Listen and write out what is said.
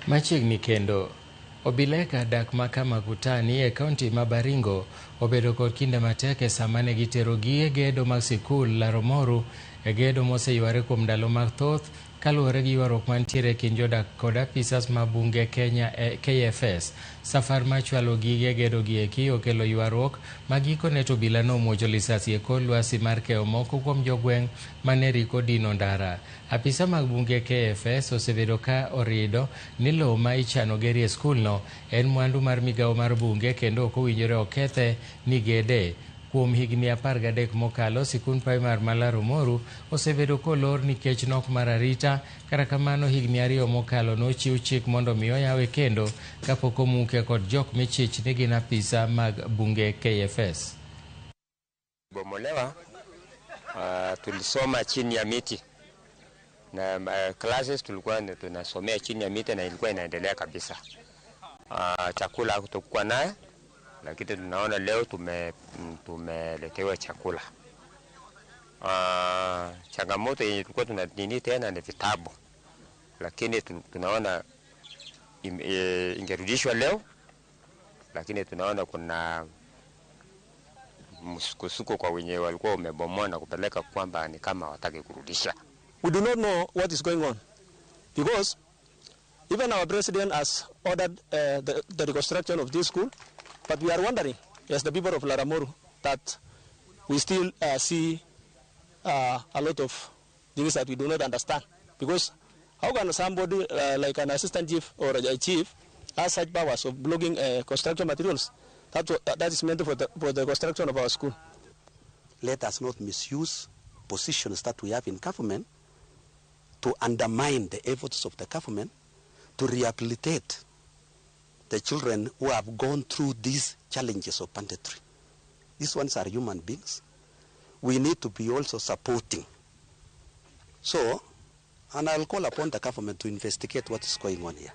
Machiegni kendo obileka dak makama Kutani e kaunti ma Baringo obedo kod kinde matek e sama ne gitero gie gedo mag sikul Loramaru e gedo moseyware kuom ndalo mathoth kaluwore gi ywaruok mantiere e kind jodak kod apisas ma bunge Kenya KFS. Safar machwalo gige gedo gieki okelo ywaruok ma gikone to obila nomuocho lisasi e kor lwasi mar keyo moko kuom jogweng' mane riko dino ndara. Apisa mag bunge KFS osebedo ka orido ni lowo ma ichano gerie skulno en mwandu mar migawo mar bunge kendo ok owinjore okethe ni gede. Kuom higni 13 mokalo, sikund primar ma Loramaru osebedo kolor nikech nok mar arita. Kata kamano, higni 2 mokalo nochiw chik mondo mi oyawe kendo kapok omuke kod jok michich ni gin apisa mag bunge KFS. Bomolewa tulisoma chini ya miti na classes tulikuwa tunasomea chini ya miti na ilikuwa inaendelea kabisa. Chakula hakutokuwa naye, lakini tunaona leo tumeletewa chakula. Changamoto yenye tulikuwa tunanini tena ni vitabu, lakini tunaona ingerudishwa leo, lakini tunaona kuna msukosuko kwa wenye walikuwa wamebomoa na kupeleka kwamba ni kama wataki kurudisha. We do not know what is going on because even our president has ordered the reconstruction of this school, but we are wondering, as the people of Loramaru, that we still see a lot of things that we do not understand. Because how can somebody like an assistant chief or a chief has such powers of blocking construction materials that is meant for the construction of our school? Let us not misuse positions that we have in government to undermine the efforts of the government to rehabilitate the children who have gone through these challenges of banditry. These ones are human beings. We need to be also supporting. So, and I'll call upon the government to investigate what is going on here.